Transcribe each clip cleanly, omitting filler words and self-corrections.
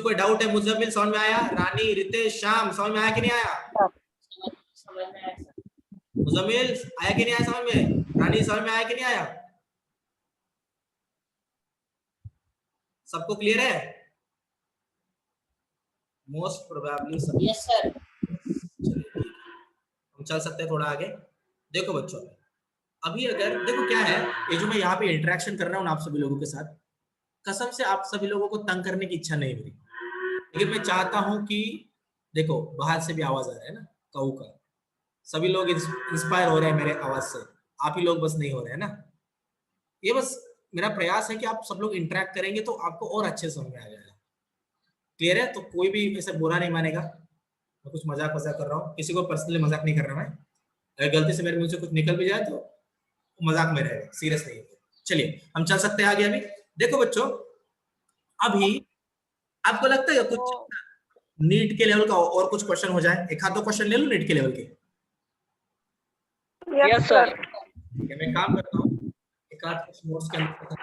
कोई डाउट है? मुजम्मिल समझ में आया? रानी, रितेश, श्याम समझ में आया कि नहीं आया? मुजम्मिल आया कि नहीं आया समझ में? रानी समझ में आया कि नहीं आया? सबको क्लियर है? मोस्ट प्रोबेबली सब। Yes sir. हम चल सकते हैं थोड़ा आगे। देखो बच्चों, अभी अगर देखो क्या है, ये जो मैं यहाँ पे इंटरेक्शन कर रहा हूँ ना आप सभी लोगों के साथ, कसम से आप सभी लोगों को तंग करने की इच्छा नहीं मेरी, लेकिन मैं चाहता हूँ कि देखो बाहर से भी आवाज आ रहा है ना काऊ का, सभी लोग इंस्पायर हो रहे हैं मेरे आवाज से, आप ही लोग बस नहीं हो रहे हैं ना। ये बस मेरा प्रयास है कि आप सब लोग इंटरेक्ट करेंगे तो आपको और अच्छे समझ में आ जाएगा। क्लियर है? तो कोई भी ऐसे बुरा नहीं मानेगा, मैं कुछ मजाक वजाक कर रहा हूँ, किसी को पर्सनली मजाक नहीं कर रहा मैं। अगर गलती से मेरे मुंह से कुछ निकल भी जाए तो मजाक में रहेगा, सीरियस नहीं है। चलिए हम चल सकते हैं आगे। अभी देखो बच्चों, अभी आपको लगता है कुछ नीट के लेवल का और कुछ क्वेश्चन हो जाए? एक आध दो क्वेश्चन ले लो नीट के लेवल के। Yes sir. मैं काम करता हूँ, एक आध कुछ नोट्स के अंदर।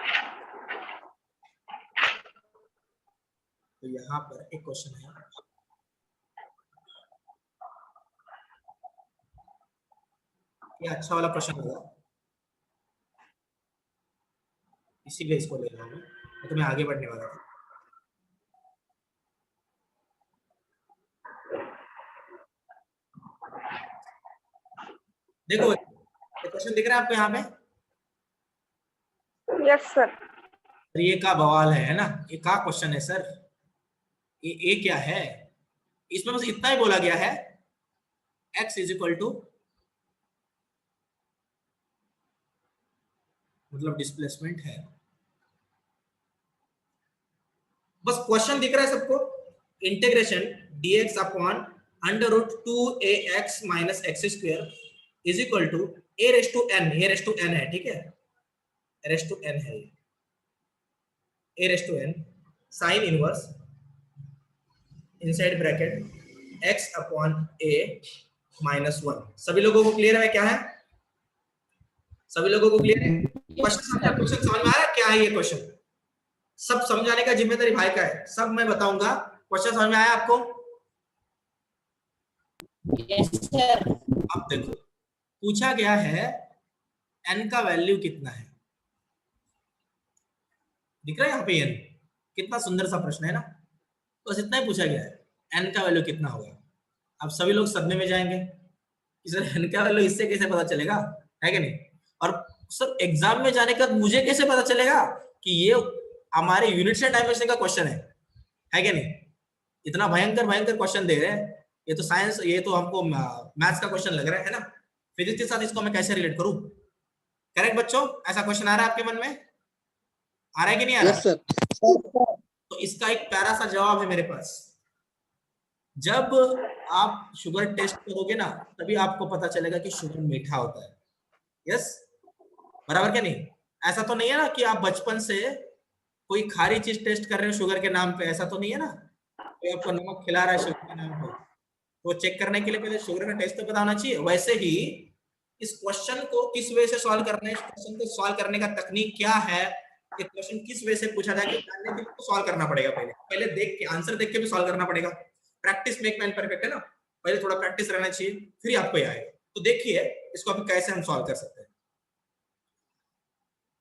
तो यहाँ पर एक क्वेश्चन है, ये अच्छा वाला प्रश्न होगा, इसीलिए इसको ले रहा हूँ मैं, तो मैं आगे बढ़ने वाला था। देखो क्वेश्चन दिख रहा है आपको यहाँ पे? Yes sir. ये का बवाल है ना, ये का क्वेश्चन है सर? ये क्या है? इसमें बस इतना ही बोला गया है, x इज इक्वल टू, मतलब डिस्प्लेसमेंट है, बस क्वेश्चन दिख रहा है सबको। Integration dx upon under root 2ax minus x square is equal to a raise to n, ये रेस टू n है, ठीक है, रेस टू n है, a raise to n sine inverse inside bracket x upon a minus 1। सभी लोगों को clear है क्या है? सभी लोगों को क्लियर है? क्वेश्चन समझ में आ रहा है क्या है ये क्वेश्चन? सब समझाने का जिम्मेदारी भाई का है, सब मैं बताऊंगा। क्वेश्चन समझ में आया आपको? Yes sir. अब देखो पूछा गया है n का वैल्यू कितना है, दिख रहा है यहाँ पे n, कितना सुंदर सा प्रश्न है ना। बस इतना ही पूछा गया है, n का वैल्यू कितना होगा। अब सभी लोग सदमे में जाएंगे कि सर n का वैल्यू इससे कैसे पता चलेगा, है कि नहीं? और सर एग्जाम में जाने के बाद मुझे कैसे पता चलेगा कि ये हमारे यूनिट्स एंड डायमेंशन का क्वेश्चन है कि नहीं? इतना भयंकर भयंकर क्वेश्चन दे रहे हैं, ये तो साइंस, ये तो हमको मैथ्स का क्वेश्चन लग रहा है ना। फिजिक्स के साथ इसको मैं कैसे रिलेट करूं? करेक्ट बच्चों? ऐसा क्वेश्चन आ रहा है आपके मन में? आ रहा है कि नहीं आ रहा? Yes sir. तो इसका एक प्यारा सा जवाब है मेरे पास। जब आप शुगर टेस्ट करोगे ना तभी आपको पता चलेगा कि शुगर मीठा होता है। यस, बराबर क्या नहीं? ऐसा तो नहीं है ना कि आप बचपन से कोई खारी चीज टेस्ट कर रहे हो शुगर के नाम पे, ऐसा तो नहीं है ना? कोई आपको नमक खिला रहा है शुगर के नाम पे, तो चेक करने के लिए पहले शुगर का टेस्ट तो पता होना चाहिए। वैसे ही इस क्वेश्चन को किस वे से सॉल्व करना है, इस क्वेश्चन को सॉल्व करने का तकनीक क्या है, ये क्वेश्चन किस वे से पूछा जाए, जानने के लिए तो सॉल्व करना पड़ेगा। पहले देख के, आंसर देख के भी सॉल्व करना पड़ेगा। प्रैक्टिस मेक मैन परफेक्ट है ना, पहले थोड़ा प्रैक्टिस रहना चाहिए, फिर आपको आएगा। तो देखिए इसको अभी कैसे हम सॉल्व कर सकते हैं।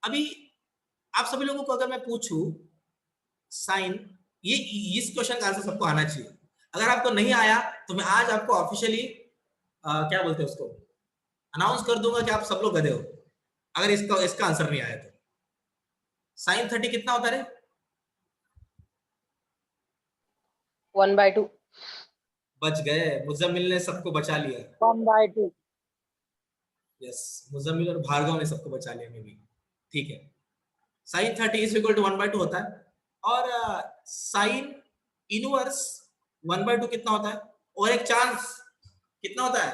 अभी आप सभी लोगों को अगर मैं पूछूं साइन, ये इस क्वेश्चन का आंसर सबको आना चाहिए। अगर आपको नहीं आया तो मैं आज आपको ऑफिशियली क्या बोलते हैं उसको, अनाउंस कर दूंगा कि आप सब लोग गधे हो अगर इसका आंसर नहीं आया तो। साइन 30 कितना होता है? 1/2। बच गए, मुजम्मिल ने सबको बचा लिया। 1/2। यस, मुजम्मिल और भार्गव ने सबको बचा लिया, मे भी ठीक है। साइन 30 इज इक्वल टू 1/2 होता है। और साइन इनवर्स 1/2 कितना होता है? और एक चांस कितना होता है?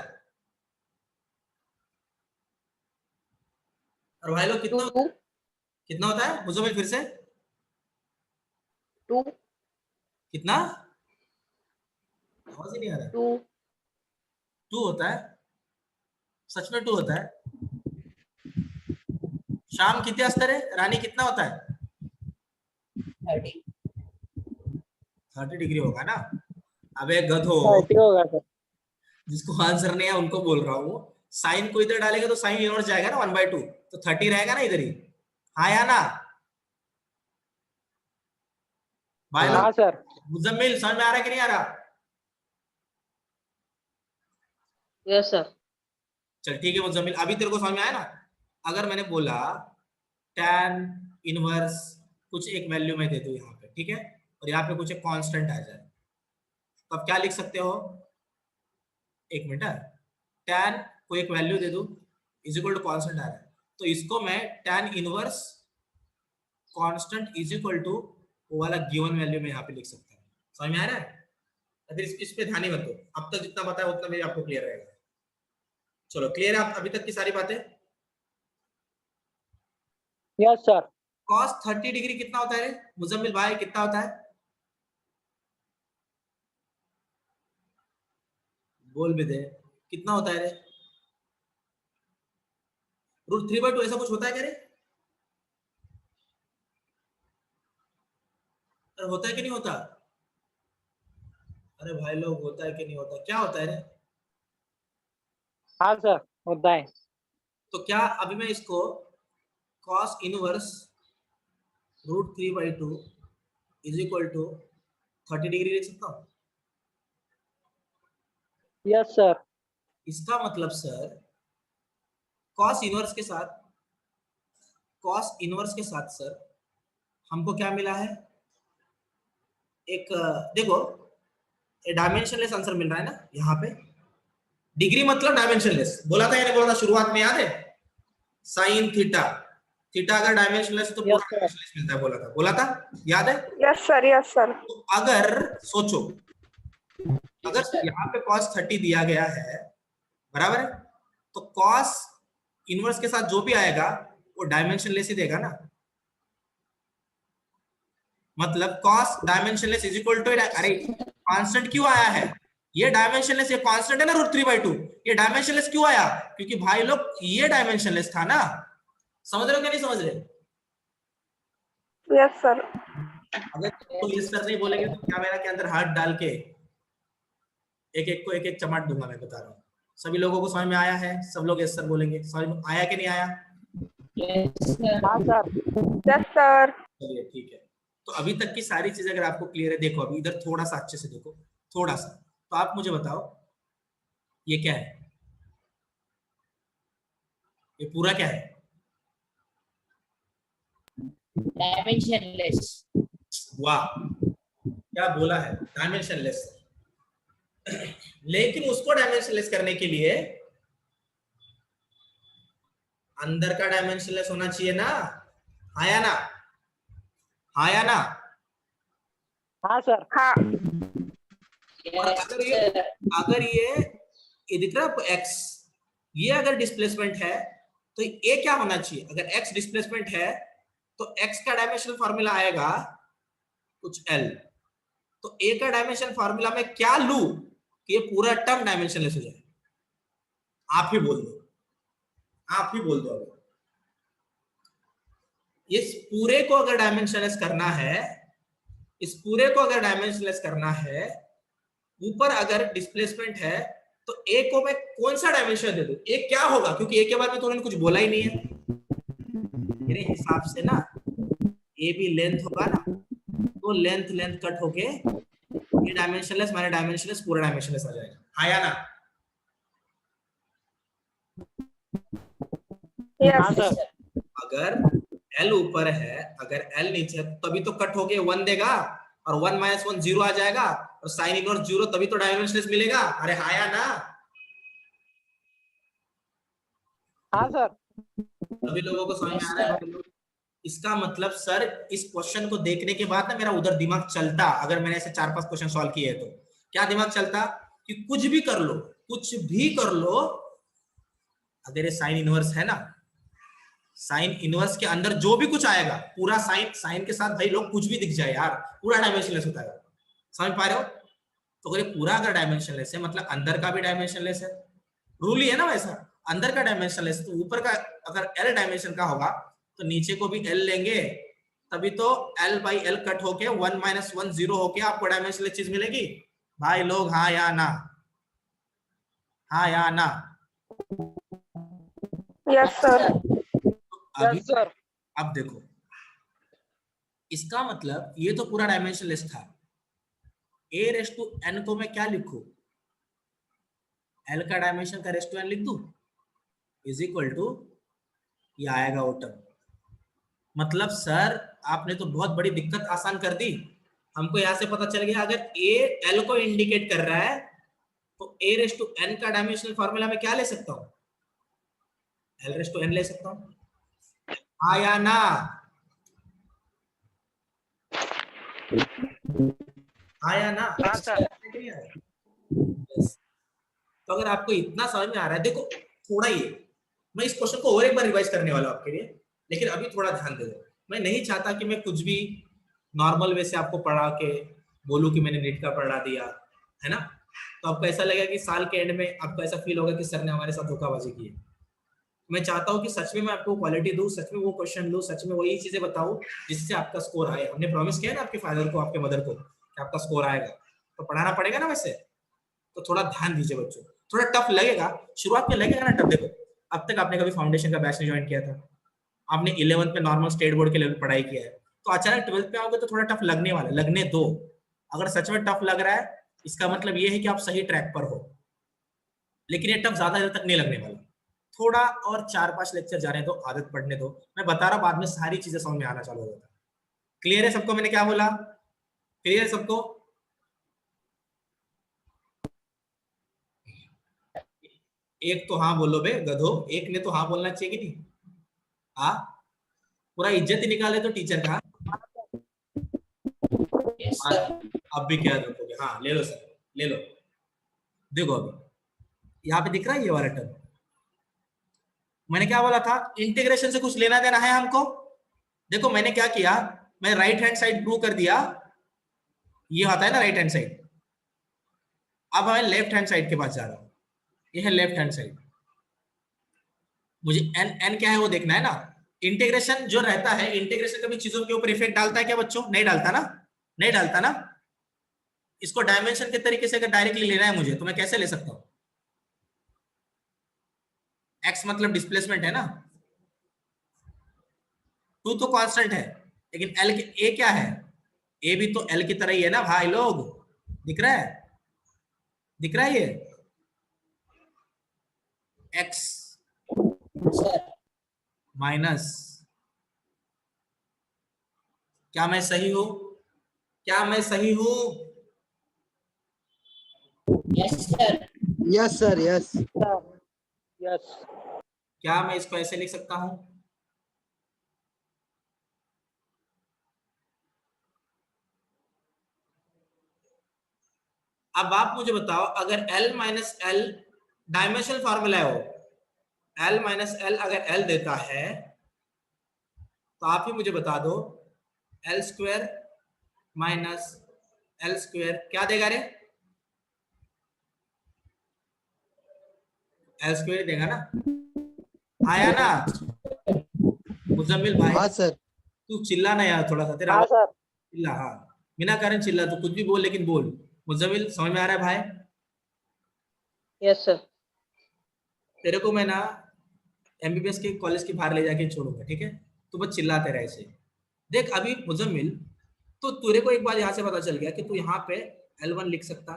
और भाई लोग कितना होता है? कितना होता है मुजम्मिल? फिर से 2। कितना? आवाज ही नहीं आ रहा। 2। 2 होता है? सच में 2 होता है? शाम कितने अस्तर है? रानी कितना होता है? 30। 30 डिग्री होगा ना। अबे गधो, 30 होगा सर। जिसको आंसर नहीं है उनको बोल रहा हूँ, साइन को इधर डालेगा तो साइन इनवर्स जाएगा ना 1/2, तो 30 रहेगा ना इधर ही। हाँ या ना भाई लोग? हाँ सर। मुजम्मिल समझ में आ रहा है कि नहीं आ रहा? Yes sir. चल ठीक है मुजम्मिल, अभी तेरे को समझ में आया ना? अगर मैंने बोला tan इनवर्स कुछ एक वैल्यू में दे दो यहाँ पे, ठीक है, और यहाँ पे कुछ एक कांस्टेंट आ जाए, तो आप क्या लिख सकते हो? एक मिनट, tan को एक वैल्यू दे दो इज इक्वल टू कांस्टेंट आ रहा है, तो इसको मैं tan inverse constant is equal to वो वाला गिवन वैल्यू में यहाँ पे लिख सकता हूँ। समझ में आ रहा है? अगर इस पे ध्यान ही मत दो, अब तक जितना बताया उतना मेरे आपको क्लियर रहेगा। चलो क्लियर है आप अभी तक की सारी बातें? Yes sir. cos 30 डिग्री कितना होता है रे मुजम्मिल भाई, कितना होता है? बोल भी दे, कितना होता है रे? √3/2 ऐसा कुछ होता है क्या रे? अरे होता है कि नहीं होता? अरे भाई लोग होता है कि नहीं होता, क्या होता है रे? हाँ सर होता है। तो क्या अभी मैं इसको cos inverse √3/2 is equal to 30 degree लिख सकता हूँ? Yes sir. इसका मतलब सर cos इनवर्स के साथ, cos इनवर्स के साथ सर हमको क्या मिला है? एक देखो डायमेंशनलेस आंसर मिल रहा है ना यहाँ पे। डिग्री मतलब डायमेंशनलेस, बोला था या नहीं बोला था शुरुआत में, याद है? साइन थीटा, थीटा अगर डायमेंशनलेस है तो पूरा यस सर। डायमेंशनलेस मिलता है, बोला था, याद है? Yes sir, yes sir. तो अगर सोचो, अगर यहाँ पे cos 30 दिया गया है, बराबर है, तो cos इनवर्स के साथ जो भी आएगा वो डायमेंशनलेस ही देगा ना। मतलब cos dimensionless is equal to, अरे कांस्टेंट क्यों आया है? ये डायमेंशनलेस, ये कांस्टेंट है ना √3/2, ये डायमेंशनलेस क्यों आया? क्योंकि भाई लोग ये डायमेंशनलेस था ना। समझ रहे हो क्या नहीं समझ रहे? Yes sir. अगर तो यस सर नहीं बोलेंगे तो कैमरा के अंदर हाथ डाल के एक एक को एक एक चमाट दूंगा, मैं बता रहा हूँ। सभी लोगों को समझ में आया है? सब लोग यस सर बोलेंगे, समझ में आया कि नहीं आया? हाँ सर। Yes sir. चलिए ठीक है, तो अभी तक की सारी चीजें अगर आपको क्लियर है, देखो अभी इधर थोड़ा सा अच्छे से देखो, थोड़ा सा, तो आप मुझे बताओ ये क्या है? ये पूरा क्या है? डायमेंशनलेस। वाह, क्या बोला है, डायमेंशनलेस। लेकिन उसको डायमेंशनलेस करने के लिए अंदर का डायमेंशनलेस होना चाहिए ना। हाँ या ना? हाँ या ना? हाँ सर। हाँ। और अगर ये दिख रहा है आपको x, ये अगर डिस्प्लेसमेंट है तो ये क्या होना चाहिए? अगर x डिस्प्लेसमेंट है तो x का डायमेंशनल फार्मूला आएगा कुछ l, तो a का डायमेंशन फार्मूला में क्या लू कि ये पूरा टर्म डायमेंशनलेस हो जाए? आप ही बोल दो, आप ही बोल दो। अगर इस पूरे को अगर डायमेंशनलेस करना है, इस पूरे को अगर डायमेंशनलेस करना है, ऊपर अगर डिस्प्लेसमेंट है, तो ए को मैं कौन सा डायमेंशन दे दूं? ए क्या होगा? क्योंकि ए के बारे में तो उन्होंने कुछ बोला ही नहीं है। मेरे हिसाब से ना ए भी लेंथ होगा ना, तो लेंथ लेंथ कट होके ये डायमेंशनलेस माइनस डायमेंशनलेस पूरा डायमेंशनलेस आ जाएगा। हाँ या ना? Yes sir. अगर L ऊपर है, अगर L नीचे है, तभी तो कट होके 1 देगा, और 1 - 1 0 आ जाएगा, और साइन इनवर्स 0, तभी तो डायमेंशनलेस मिलेगा। अरे हाँ या ना? हाँ सर। सभी लोगों को समझ में आ रहा है? इसका मतलब सर इस क्वेश्चन को देखने के बाद ना मेरा उधर दिमाग चलता, अगर मैंने ऐसे 4-5 क्वेश्चन सॉल्व किए तो क्या दिमाग चलता कि कुछ भी कर लो, कुछ भी कर लो, अगर ये साइन इनवर्स है ना, साइन इनवर्स के अंदर जो भी कुछ आएगा पूरा साइन, साइन के साथ भाई लोग कुछ भी दिख जाए यार, पूरा डायमेंशनलेस होता है। समझ पा रहे हो? तो अगर ये पूरा अगर डायमेंशनलेस है मतलब अंदर का भी डायमेंशनलेस है, रूल ही है ना वैसा, अंदर का डायमेंशनलेस तो ऊपर का अगर एल डायमेंशन का होगा तो नीचे को भी एल लेंगे, तभी तो L बाई L कट होके 1 माइनस 1 0 होके आपको डायमेंशनल चीज मिलेगी भाई लोग, हाँ या ना, हाँ या ना। Yes sir. अभी यस सर। अब देखो, इसका मतलब ये तो पूरा डायमेंशनलेस था। a रेस टू n को मैं क्या लिखूं, L का डायमेंशन का रेस टू n लिख दूं, इज इक्वल टू ये आएगा वो टर्म। मतलब सर आपने तो बहुत बड़ी दिक्कत आसान कर दी। हमको यहां से पता चल गया अगर a L को इंडिकेट कर रहा है तो a रेस टू n का डायमेंशनल फार्मूला में क्या ले सकता हूं, L रेस टू n ले सकता हूं, हाँ या ना, हाँ या ना। हाँ सर। तो अगर आपको इतना समझ में आ रहा है, देखो थोड़ा ही, मैं इस क्वेश्चन को और एक बार रिवाइज करने वाला हूं आपके लिए, लेकिन अभी थोड़ा ध्यान दे दो। मैं नहीं चाहता कि मैं कुछ भी नॉर्मल वे से आपको पढ़ा के बोलूं कि मैंने नीट का पढ़ा दिया, है ना, तो आपको ऐसा लगेगा कि साल के एंड में आपको ऐसा फील होगा कि सर ने हमारे साथ धोखाबाजी की है। मैं चाहता हूं कि सच में मैं आपको क्वालिटी दूं, सच में वो क्वेश्चन दूं, सच में वही चीजें बताऊं जिससे आपका स्कोर आए। हमने प्रॉमिस किया है ना आपके फादर को, आपके मदर को, कि आपका स्कोर आएगा, तो पढ़ाना पड़ेगा ना वैसे। तो थोड़ा ध्यान दीजिए बच्चों, थोड़ा टफ लगेगा शुरुआत में, लगेगा ना टफ। देखो अब तक आपने कभी फाउंडेशन का बैच नहीं ज्वाइन किया था, आपने 11th में नॉर्मल स्टेट बोर्ड के लेवल पढ़ाई किया है, तो अचानक 12th पे आओगे तो थोड़ा टफ लगने वाला, लगने दो। अगर सच में टफ लग रहा है इसका मतलब ये है कि आप सही ट्रैक पर हो, लेकिन ये टफ ज्यादा देर तक नहीं लगने वाला। थोड़ा और 4-5 लेक्चर जाने दो, आदत पढ़ने दो। मैं बता रहा हूं बाद में सारी चीजें समझ में आना चालू हो जाता है। क्लियर है सबको मैंने क्या बोला, क्लियर है सबको? एक तो हाँ बोलो बे गधो, एक ने तो हाँ बोलना चाहिए कि नहीं? हाँ, पूरा इज्जत ही निकाले तो टीचर का। अब भी क्या रखोगे? हाँ ले लो सर, ले लो। देखो अभी यहाँ पे दिख रहा है ये वाला टर्म, मैंने क्या बोला था, इंटीग्रेशन से कुछ लेना देना है हमको। देखो मैंने क्या किया, मैं राइट हैंड साइड प्रूव कर दिया, ये होता है ना राइट हैंड साइड। अब मैं लेफ्ट हैंड साइड के पास जा रहा हूं, ये है लेफ्ट हैंड साइड। मुझे एन एन क्या है वो देखना है ना। इंटीग्रेशन जो रहता है, इंटीग्रेशन कभी चीजों के ऊपर इफेक्ट डालता है क्या बच्चों? नहीं डालता ना, नहीं डालता ना। इसको डायमेंशन के तरीके से अगर डायरेक्टली लेना है मुझे तो मैं कैसे ले सकता हूं, एक्स मतलब डिस्प्लेसमेंट है ना, टू तो कांस्टेंट है, लेकिन एल ए क्या है, ए भी तो एल की तरह ही है ना भाई लोग, दिख रहा है, दिख रहा है ये एक्स माइनस, क्या मैं सही हूं, क्या मैं सही हूं? Yes sir, yes sir, yes yes. क्या मैं इसको ऐसे लिख सकता हूं, अब आप मुझे बताओ अगर L minus L dimensional formula है, वो L माइनस एल अगर L देता है तो आप ही मुझे बता दो L square minus L square क्या देगा रे, एल स्क्वायर देगा ना, आया ना मुजम्मिल भाई? हाँ सर, तू चिल्ला ना यार थोड़ा सा, तेरा हाँ आवाज सर। चिल्ला, हाँ बिना कारण चिल्ला, तू कुछ भी बोल लेकिन बोल। मुजम्मिल समझ में आ रहा है भाई? Yes sir. तेरे को मैं ना एमबीबीएस के कॉलेज के बाहर ले जाके छोड़ूंगा, ठीक है? तू बस चिल्लाते रहे ऐसे। देख अभी मुजम्मिल, तो तेरे को एक बार यहाँ से पता चल गया कि तू यहाँ पे L1 लिख सकता,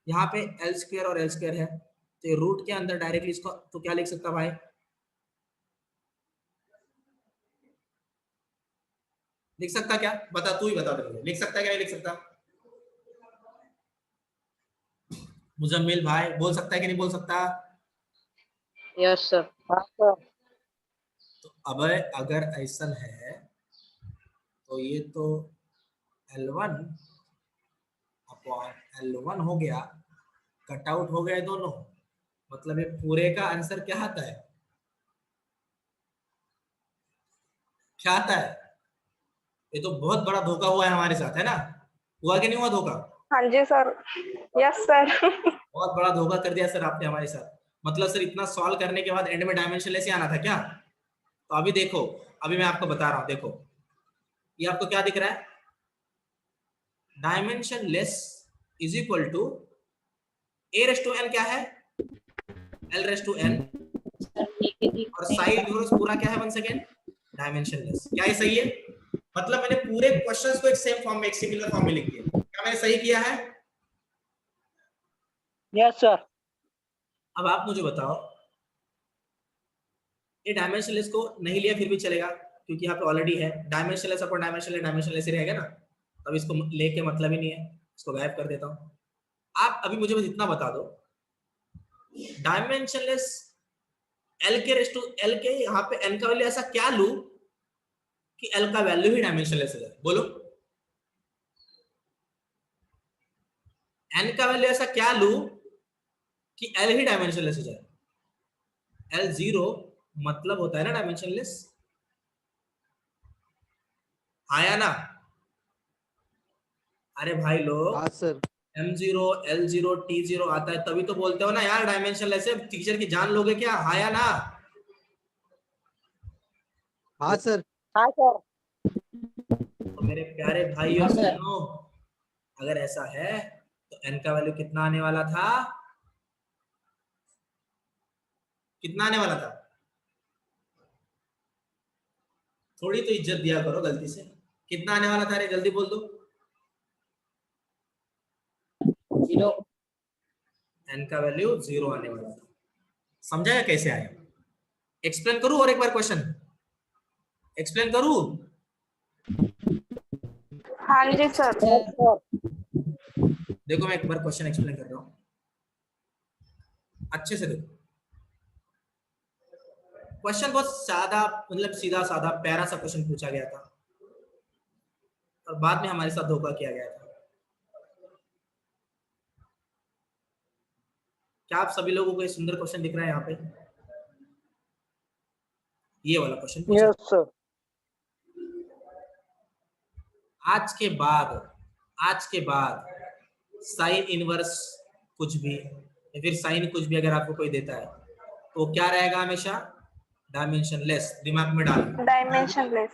यहाँ पे एल स्क्वायर और एल स्क्वायर है, तो रूट के अंदर डायरेक्टली इसको तो क्या लिख सकता भाई, लिख सकता क्या? बता, तू ही बता दे मुझे, लिख सकता क्या नहीं लिख सकता? मुजम्मिल भाई बोल सकता है कि नहीं बोल सकता? Yes sir. हाँ सर। तो अब अगर ऐसा है तो ये तो L1 अपॉन L1 हो गया, कट आउट हो गए दोनों, मतलब ये पूरे का आंसर क्या आता है, क्या आता है? ये तो बहुत बड़ा धोखा हुआ है हमारे साथ, है ना? हुआ कि नहीं हुआ धोखा? हाँ जी सर। Yes sir. बहुत बड़ा धोखा कर दिया सर आपने हमारे साथ। मतलब सर इतना सॉल्व करने के बाद एंड में डायमेंशन ऐसे आना था क्या? तो अभी देखो, अभी मैं आपको बता रहा हूँ, देखो ये आपको क्या दिख रहा है? Dimensionless is equal to a raise to n क्या है? l रेस टू n, और साइड पूरा क्या है? One second, dimensionless. क्या ये सही है? मतलब मैंने पूरे क्वेश्चंस को एक सेम फॉर्म में, एक सिमिलर फॉर्म में लिख दिया। क्या मैंने सही किया है? Yes sir. अब आप मुझे बताओ, ये डायमेंशनलेस को नहीं लिया फिर भी चलेगा, क्योंकि यहाँ पे ऑलरेडी है डायमेंशनलेस अपॉन डायमेंशनलेस ही रहेगा ना, तब इसको लेके मतलब ही नहीं है, इसको गायब कर देता हूँ। आप अभी मुझे बस इतना बता दो, डायमेंशनलेस एल के रेस टू एल के यहाँ पे एन का वैल्यू ऐसा क्या लूं कि एल का वैल्यू ही डायमेंशनलेस हो जाए? बोलो, एन का वैल्यू ऐसा क्या लूं कि एल ही डायमेंशनलेस हो जाए? एल जीरो मतलब होता है ना डायमेंशनलेस, हाँ या ना? अरे भाई लोग, हाँ सर। M0 L0 T0 आता है तभी तो बोलते हो ना यार डायमेंशनलेस है। टीचर की जान लोगे क्या? हाँ या ना? हाँ सर। हाँ सर। तो मेरे प्यारे भाई और बहनों, अगर ऐसा है तो n का वैल्यू कितना आने वाला था? कितना आने वाला था? थोड़ी तो इज्जत दिया करो गलती से। कितना आने वाला था? अरे जल्दी बोल दो। 0। n का वैल्यू 0 आने वाला था। समझा या कैसे आया? एक्सप्लेन करूं और एक बार क्वेश्चन एक्सप्लेन करूं? हाँ जी सर। देखो मैं एक बार क्वेश्चन एक्सप्लेन कर रहा हूं, अच्छे से देखो। क्वेश्चन बहुत सादा, मतलब सीधा साधा प्यारा सा क्वेश्चन पूछा गया था, और बाद में हमारे साथ धोखा किया गया था। क्या आप सभी लोगों को ये सुंदर क्वेश्चन दिख रहा है यहाँ पे? ये वाला क्वेश्चन पूछा। Yes sir. आज के बाद साइन इनवर्स कुछ भी या फिर साइन कुछ भी अगर आपको कोई देता है तो क्या रहेगा? हमेशा डायमेंशनलेस। दिमाग में डाल। डायमेंशनलेस।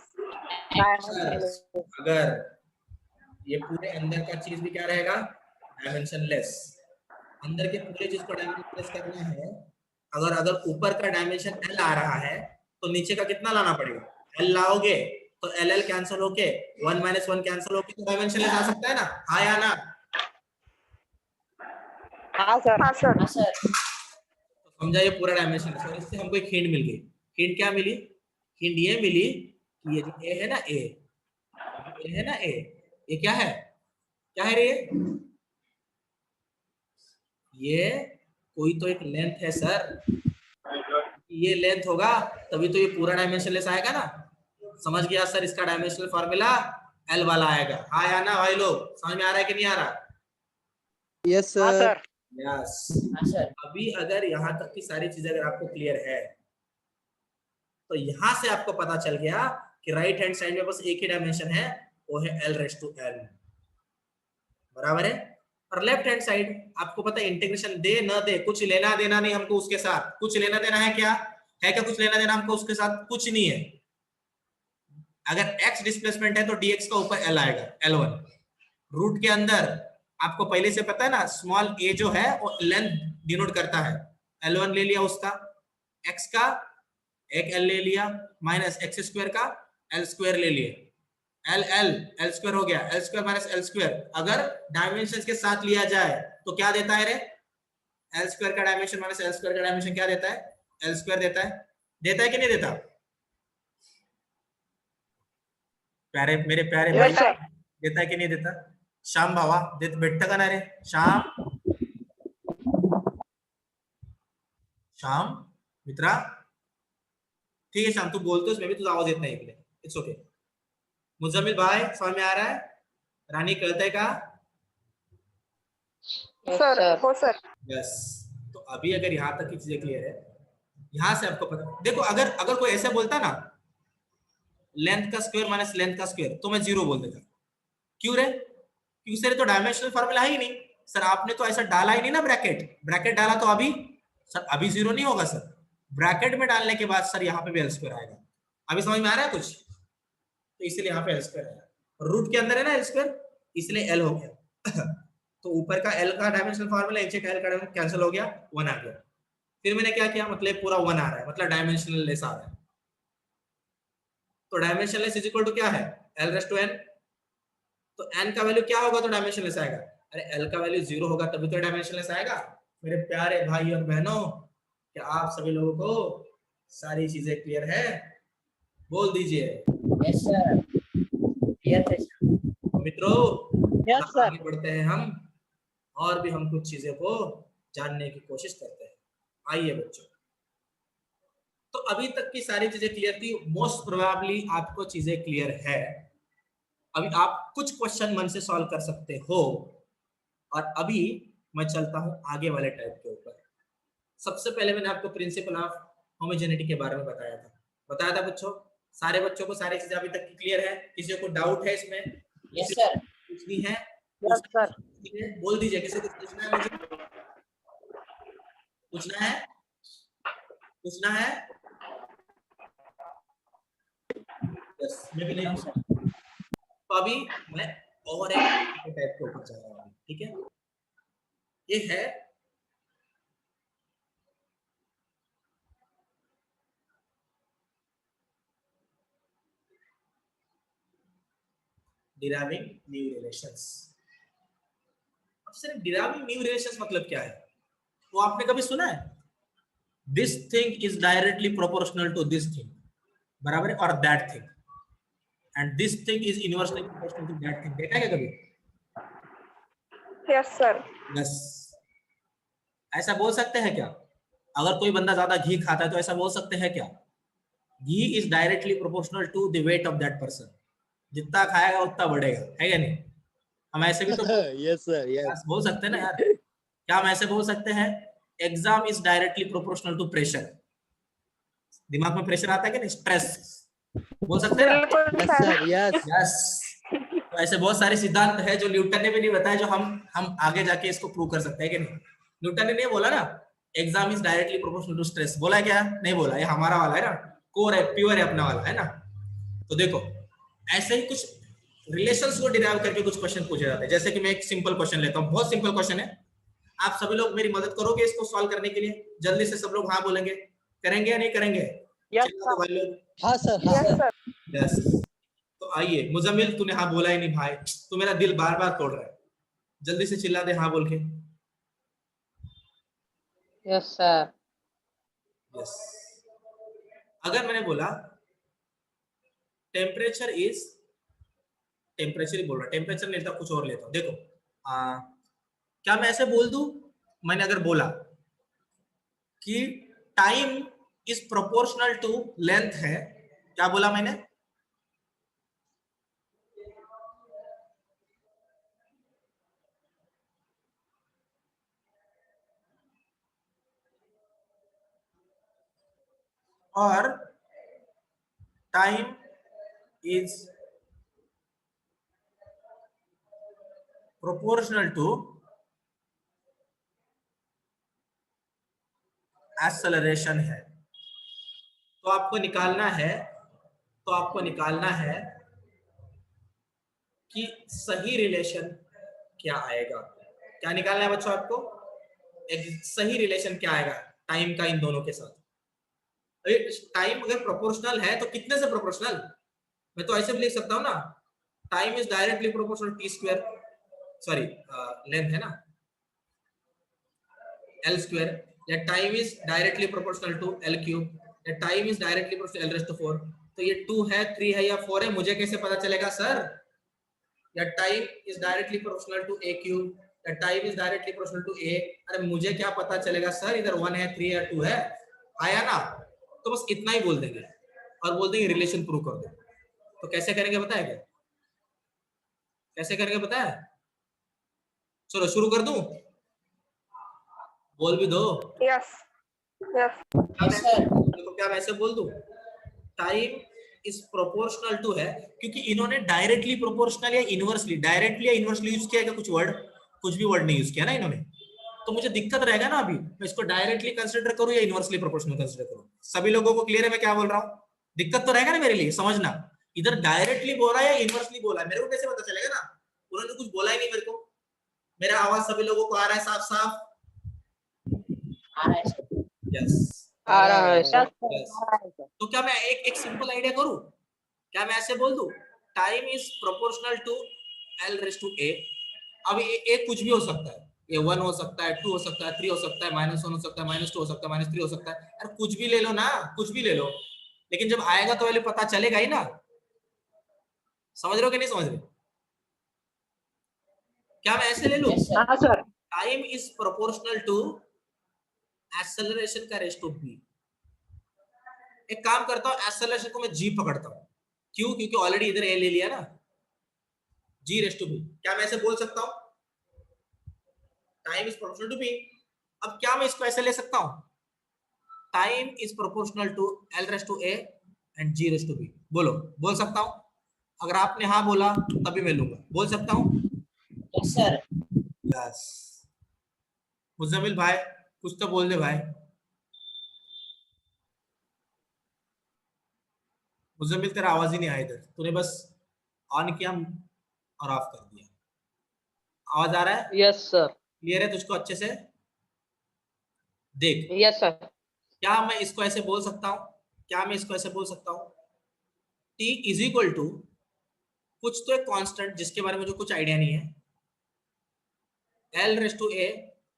अगर ये पूरे अंदर का चीज भी क्या रहेगा? डायमेंशनलेस। अंदर के पूरे चीज को डायमेंशनलेस करना है, अगर ऊपर का डायमेंशन एल आ रहा है तो नीचे का कितना लाना पड़ेगा? एल लाओगे तो एल एल कैंसिल होके 1 - 1 कैंसिल होके तो डायमेंशनलेस आ सकता है ना? हाँ या ना? हाँ सर। हाँ सर। हाँ सर। तो समझा ये पूरा डायमेंशनलेस। और इससे हमको एक हिंट मिल गई। हिंट क्या मिली? हिंट ये मिली कि ये जो ए है ना, ए है ना, ये क्या है? क्या है रे? ये कोई तो एक लेंथ है सर, ये लेंथ होगा तभी तो ये पूरा डायमेंशनलेस आएगा ना। समझ गया सर? इसका डायमेंशनल फार्मूला एल वाला आएगा। हाँ या ना भाई लोग? समझ में आ रहा है कि नहीं आ रहा? यस हाँ सर। सर। यस। अभी अगर यहाँ तक की सारी चीजें अगर आपको क्लियर है तो यहाँ से आपको पता चल गया कि राइट हैंड साइड में बस एक ही डायमेंशन है, वो है एल रेस टू एल। बराबर है? और लेफ्ट हैंड साइड आपको पता है इंटीग्रेशन दे न दे कुछ लेना देना नहीं हमको उसके साथ। कुछ लेना देना है क्या? है क्या कुछ लेना देना हमको उसके साथ? कुछ नहीं है। अगर x डिस्प्लेसमेंट है तो dx का ऊपर l आएगा, L1। रूट के अंदर आपको पहले से पता है ना, स्मॉल a जो है वो लेंथ डिनोट करता है। L1 ले लिया उसका, x का एक l ले लिया, माइनस एक्स स्क्वायर का l स्क्वायर ले लिया, l स्क्वायर हो गया, l square minus l square. अगर डायमेंशन के साथ लिया जाए तो क्या देता है रे? l स्क्वायर का डायमेंशन माइनस l स्क्वायर का डायमेंशन क्या देता है? l स्क्वायर देता है कि नहीं देता? प्यारे मेरे प्यारे भाई, देता है कि नहीं देता? श्याम भावा भेटतं का ना रे? श्याम मित्रा, ठीक है श्याम, तू बोलतोस मैं भी तुझा आवाज येत नाही इकडे, इट्स ओके। मुजम्मिल भाई समझ में आ रहा है? रानी कळतंय का? सर हो सर। यस। तो अभी अगर यहाँ तक की चीजें क्लियर है, यहाँ से आपको पता, देखो अगर कोई ऐसे बोलता ना लेंथ का स्क्वायर माइनस लेंथ का स्क्वायर तो मैं 0 बोल देता। क्यों रे? क्योंकि सर तो डायमेंशनल फार्मूला है ही नहीं सर। आपने तो ऐसा डाला ही नहीं ना, ब्रैकेट डाला तो अभी सर अभी 0 नहीं होगा सर। ब्रैकेट में डालने के बाद सर यहाँ पे भी एल स्क्वायर आएगा। अभी समझ में आ रहा है कुछ? तो इसीलिए यहाँ पे एल स्क्वायर है, रूट के अंदर है ना एल स्क्वायर, इसलिए एल हो गया। तो ऊपर का एल का डायमेंशनल फार्मूला, नीचे का एल का डायमेंशन कैंसिल हो गया, 1 आ गया। फिर मैंने क्या किया, मतलब पूरा 1 आ रहा है, मतलब डायमेंशनल लेस आ रहा है। तो dimensional less is equal to क्या है, एल रेज़ टू एन। तो एन का वैल्यू क्या होगा तो डायमेंशनल लेस आएगा, अरे एल का वैल्यू 0 होगा तभी तो डायमेंशनल लेस आएगा। मेरे प्यारे भाई और बहनों, क्या आप सभी लोगों को सारी चीजें क्लियर है? बोल दीजिए। यस सर, क्लियर है सर। मित्रों यस सर। आगे बढ़ते हैं हम, और भी हम कुछ चीजें को जानने की कोशिश करते हैं। आइए बच्चों, तो अभी तक की सारी चीजें क्लियर थी, मोस्ट प्रोबेबली आपको चीजें क्लियर है। अभी आप कुछ क्वेश्चन मन से सॉल्व कर सकते हो, और अभी मैं चलता हूं आगे वाले टाइप के ऊपर। सबसे पहले मैंने आपको प्रिंसिपल ऑफ होमोजेनिटी के बारे में बताया था बच्चों। सारे बच्चों को सारी चीजें अभी तक क्लियर है? किसी को डाउट है इसमें? Yes sir. पूछनी है? Yes sir. बोल दीजिए, किसी को पूछना है? मुझे पूछना है? पूछना है? यस, मैं भी नहीं। तो अभी मैं और एक टाइप के ऊपर जा रहा हूँ, ठीक है? ये है डिराइविंग न्यू रिलेशंस। अब सिर्फ डिराइविंग न्यू रिलेशंस मतलब क्या है? वो आपने कभी सुना है? This thing is directly proportional to this thing, बराबर है, और that thing, and this thing is inversely proportional to that thing. देखा है क्या कभी? Yes sir. यस। ऐसा बोल सकते हैं क्या? अगर कोई बंदा ज्यादा घी खाता है तो ऐसा बोल सकते हैं क्या? Ghee is directly proportional to the weight of that person. जितना खाएगा उतना बढ़ेगा, है क्या नहीं? हम ऐसे भी तो यस सर, यस। बोल सकते हैं ना यार। क्या हम ऐसे बोल सकते हैं? Exam is directly proportional to pressure. दिमाग में प्रेशर आता है कि नहीं? स्ट्रेस बोल सकते हैं ना? बिल्कुल yes sir. Sir, yes. Yes. तो ऐसे बहुत सारे सिद्धांत है जो न्यूटन ने भी नहीं बताया, जो हम आगे जाके इसको प्रूव कर सकते हैं कि नहीं। न्यूटन ने नहीं बोला ना exam is directly proportional to stress, बोला क्या? नहीं बोला। ये हमारा वाला है ना, कोर है, प्योर है, अपना वाला है ना। तो देखो, ऐसे ही कुछ रिलेशंस को डिराइव करके कुछ क्वेश्चन पूछे जाते हैं। जैसे कि मैं एक सिंपल क्वेश्चन लेता हूँ, बहुत सिंपल क्वेश्चन है। आप सभी लोग मेरी मदद करोगे इसको सॉल्व करने के लिए? जल्दी से सब लोग हाँ बोलेंगे, करेंगे या नहीं करेंगे? यस चिल्ला दो भाई लोग। हाँ सर, हाँ। Yes sir. यस। तो आइए, मुजम्मिल तूने हाँ बोला ही नहीं भाई, तू मेरा दिल बार बार तोड़ रहा है। जल्दी से चिल्ला दे हाँ बोल के। Yes sir. यस। अगर मैंने बोला टेम्परेचर इज, टेम्परेचर ही बोल रहा, टेम्परेचर नहीं था, कुछ और लेता हूं। देखो क्या मैं ऐसे बोल दूं? मैंने अगर बोला कि time is proportional to length है, क्या बोला मैंने? और time is proportional to acceleration है। तो आपको निकालना है, तो आपको निकालना है कि सही रिलेशन क्या आएगा। क्या निकालना है बच्चों आपको? एक सही रिलेशन क्या आएगा टाइम का इन दोनों के साथ। टाइम अगर प्रोपोर्शनल है तो कितने से प्रोपोर्शनल? मैं तो ऐसे भी लिख सकता हूं ना, time is directly proportional T square, sorry length है ना एल स्क्वायर, या time is directly proportional to L cube, या time is directly proportional L raise to 4। तो ये 2 है, 3 है या 4 है, मुझे कैसे पता चलेगा सर? या time is directly proportional to A cube, या time is directly proportional to A. अरे मुझे क्या पता चलेगा सर इधर 1 है, 3 है, 2 है? आया ना? तो बस इतना ही बोल देंगे और बोल देंगे रिलेशन प्रूव कर दो। तो कैसे करेंगे बताया क्या? कैसे करेंगे बताया? चलो शुरू कर दूं, बोल भी दो। Yes yes. देखो क्या मैं ऐसे बोल दूं, टाइम इज प्रोपोर्शनल टू है, क्योंकि इन्होंने डायरेक्टली प्रोपोर्शनल या इनवर्सली, डायरेक्टली या इनवर्सली यूज किया है क्या? कुछ वर्ड, कुछ भी वर्ड नहीं यूज किया ना इन्होंने। तो मुझे दिक्कत रहेगा ना, अभी मैं इसको डायरेक्टली कंसीडर करूं या इनवर्सली प्रोपोर्शनल कंसीडर करूं? सभी लोगों को क्लियर है मैं क्या बोल रहा हूं? दिक्कत तो रहेगा ना मेरे लिए, समझना। इधर डायरेक्टली बोला है या इनवर्सली बोला है मेरे को कैसे पता चलेगा ना, उन्होंने कुछ बोला ही नहीं मेरे को। मेरा आवाज सभी लोगों को आ रहा है साफ साफ? आ रहा है सर। यस आ रहा है सर। यस। तो क्या मैं एक सिंपल आइडिया करूं, क्या मैं ऐसे बोल दूं time is proportional to L raise to A। अब ये कुछ भी हो सकता है, ये 1 हो सकता है, 2 हो सकता है, 3 हो सकता है, -1 हो सकता है, -2 हो सकता है, -3 हो सकता है, यार कुछ भी ले लो ना, कुछ भी ले लो, लेकिन जब आएगा तो पहले पता चलेगा ही ना। समझ रहे हो कि नहीं समझ रहे? क्या मैं ऐसे ले लूं यस सर। हाँ sir. Time is proportional to acceleration का रेज़ टू b। एक काम करता हूं, एक्सेलरेशन को मैं g पकड़ता हूं। क्यों? क्योंकि ऑलरेडी इधर a ले लिया ना, g रेज़ टू b। क्या मैं ऐसे बोल सकता हूं time is proportional to b? अब क्या मैं इसको ऐसे ले सकता हूं time is proportional to L raise to a and g raise to b? बोलो, बोल सकता हूं? अगर आपने हाँ बोला तभी मैं लूंगा, बोल सकता हूं? Yes sir. यस। मुजम्मिल भाई कुछ तो बोल दे भाई। मुजम्मिल तेरा आवाज ही नहीं आया इधर, तूने बस ऑन किया और ऑफ कर दिया। आवाज आ रहा है? Yes sir. क्लियर है तुझको अच्छे से? देख, यस सर। क्या मैं इसको ऐसे बोल सकता हूँ, क्या मैं इसको ऐसे बोल सकता हूँ t इज इक्वल टू कुछ तो एक कांस्टेंट जिसके बारे में मुझे कुछ आइडिया नहीं है, L raise to a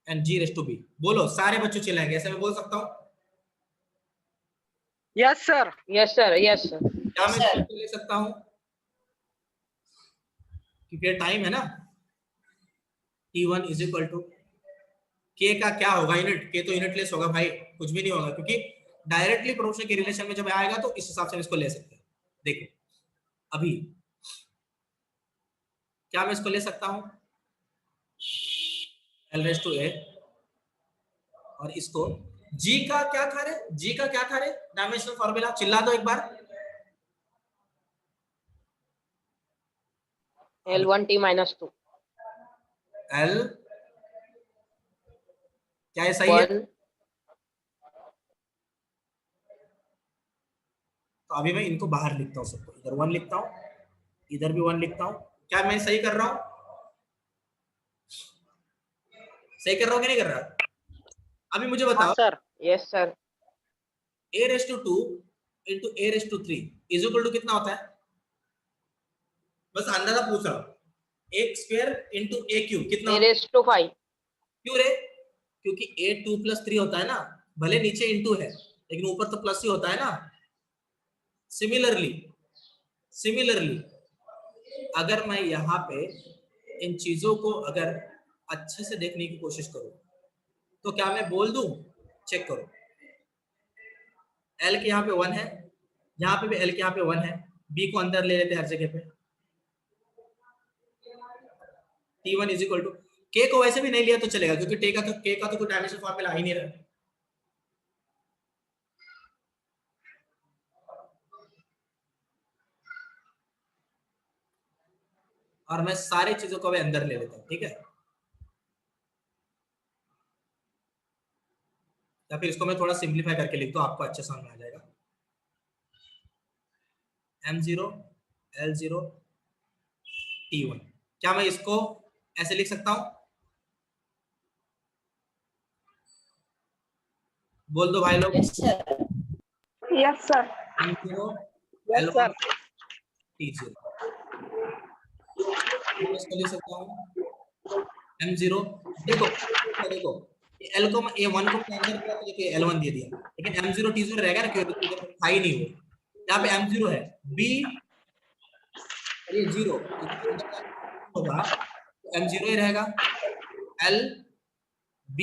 and g raise to b। बोलो, सारे बच्चों चिल्लाएंगे, ऐसे मैं बोल सकता हूँ? Yes sir. Yes sir. Yes sir. क्या मैं सर। इसको ले सकता हूँ क्योंकि टाइम है ना, t1 is equal to k का क्या होगा यूनिट, k तो यूनिटलेस होगा भाई, कुछ भी नहीं होगा, क्योंकि डायरेक्टली प्रोपोर्शनल के रिलेशन में जब आएगा तो इस हिसाब से हम इसको ले सकते हैं। देखो अभी क्या मैं इसको ले सकता हूं L रेज़ टू a और इसको g का क्या था रे, g का क्या था रे डायमेंशनल फार्मूला, चिल्ला दो एक बार। L1T-2 L क्या ये सही है? 1। तो अभी मैं इनको बाहर लिखता हूँ, सबको इधर 1 लिखता हूँ, इधर भी 1 लिखता हूँ। क्या मैं सही कर रहा हूँ? सही कर रहा हूँ कि नहीं कर रहा? अभी मुझे हाँ बताओ sir. Yes sir. a raise to 2 into a raise to 3 is equal to कितना होता है? बस अंदाजा पूछ रहा हूँ। एक स्क्वायर इंटू ए क्यूब कितना होता है? A⁵5। क्यों रे? क्योंकि a 2 + 3 होता है ना, भले नीचे इंटू है लेकिन ऊपर तो प्लस ही होता है ना। सिमिलरली सिमिलरली अगर मैं यहाँ पे इन चीजों को अगर अच्छे से देखने की कोशिश करूँ तो क्या मैं बोल दूं, चेक करो, L के यहाँ पे 1 है, यहाँ पे भी L के यहाँ पे 1 है, B को अंदर ले लेते हैं हर जगह पे, T1 is equal to K को वैसे भी नहीं लिया तो चलेगा क्योंकि K का तो कोई डायमेंशन फॉर्मूला आ ही नहीं रहा। और मैं सारी चीजों को भी अंदर ले लेता हूँ, ठीक है? या फिर इसको मैं थोड़ा सिंप्लीफाई करके लिख दूं, आपको अच्छे समझ में आ जाएगा। m0 L0 T1, क्या मैं इसको ऐसे लिख सकता हूं? बोल दो भाई लोग। Yes sir. Yes sir. m0 yes L1 sir. T0 मैं इसको लिख सकता हूं m0। देखो देखो L को ये 1 को मैं अंदर किया तो देखिए L1 दे दिया, लेकिन m0 T0 रहेगा ना, क्योंकि इधर था ही नहीं वो, यहाँ पे m0 है, b ये 0 होगा तो m0 ही रहेगा, L B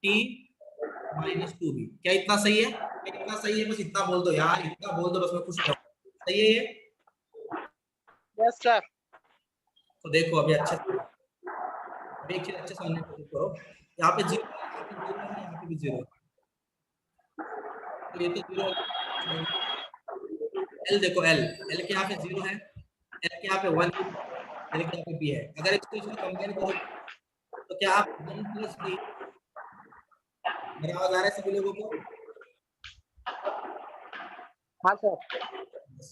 T -2B। क्या इतना सही है? क्या इतना सही है? बस इतना बोल दो यार, इतना बोल दो बस, मैं खुश रहूंगा। सही है ये? Yes sir. तो देखो अभी अच्छे से, अभी एक चीज अच्छे से समझने की कोशिश करो। यहाँ पे 0 है, यहाँ पे 0 है, यहाँ पे भी 0 है, तो ये तो 0 है। L देखो, L के यहाँ पे 0 है, L के यहाँ पे 1 है, L के यहाँ पे B है। अगर इसको इसमें कंबाइन करो तो क्या आप 1 + B, मेरा आवाज आ रहा है सभी लोगों को? हाँ सर। बस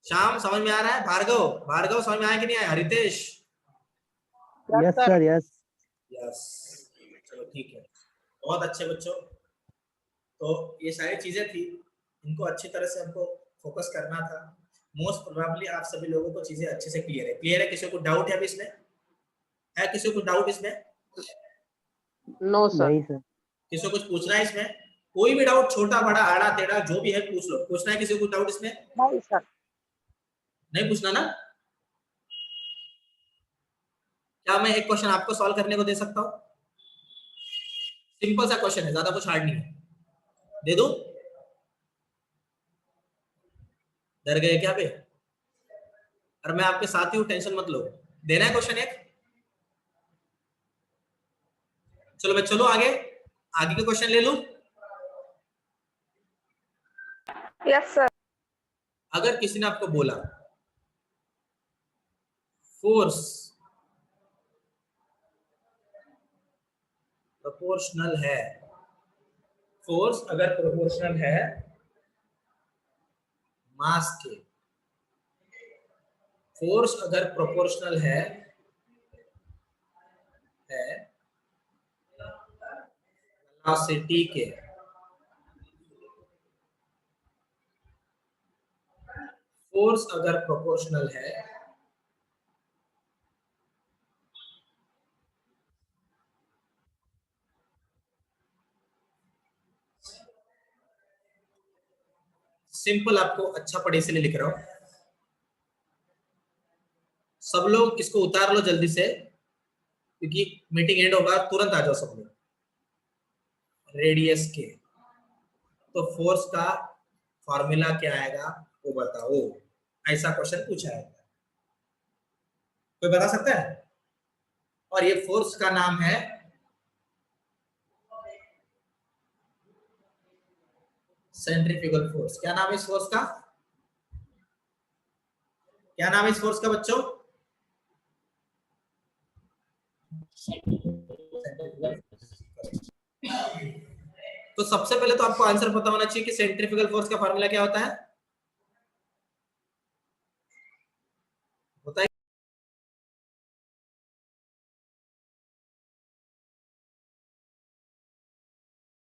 श्याम समझ में आ रहा है? भार्गव भार्गव समझ में आया कि नहीं आया? Ritesh? Yes sir yes. Yes, चलो ठीक है, बहुत अच्छे बच्चों। तो ये सारी चीजें थी, इनको अच्छी तरह से हमको फोकस करना था। मोस्ट प्रोबेबली आप सभी लोगों को चीजें अच्छे से क्लियर है। क्लियर है? किसी को डाउट है अभी इसमें? है किसी को डाउट इसमें? No sir. नहीं सर। किसी को कुछ पूछना है इसमें? कोई भी डाउट, छोटा बड़ा आड़ा टेढ़ा जो भी है पूछ लो। पूछना है किसी को डाउट इसमें? नहीं सर। नहीं पूछना ना? क्या मैं एक क्वेश्चन आपको सॉल्व करने को दे सकता हूँ? सिंपल सा क्वेश्चन है, ज्यादा कुछ हार्ड नहीं है। दे दूं? डर गए क्या बे? और मैं आपके साथ ही हूं, टेंशन मत लो। देना है क्वेश्चन एक? चलो मैं चलो आगे, आगे के क्वेश्चन ले लूं? Yes sir. अगर किसी ने आपको बोला फोर्स प्रोपोर्शनल है, फोर्स अगर प्रोपोर्शनल है मास के, फोर्स अगर प्रोपोर्शनल है वेलोसिटी के, फोर्स अगर प्रोपोर्शनल है सिंपल, आपको अच्छा पढ़े इसलिए लिख रहा हूं। सब लोग इसको उतार लो जल्दी से, क्योंकि मीटिंग एंड होगा, तुरंत आ जाओ सब लोग। रेडियस के, तो फोर्स का फॉर्मूला क्या आएगा वो बताओ। ऐसा क्वेश्चन पूछा है, कोई बता सकता है? और ये फोर्स का नाम है सेंट्रीफ्यूगल फोर्स। क्या नाम है इस फोर्स का? क्या नाम है इस फोर्स का बच्चों? तो सबसे पहले तो आपको आंसर पता होना चाहिए कि सेंट्रीफ्यूगल फोर्स का फॉर्मूला क्या होता है।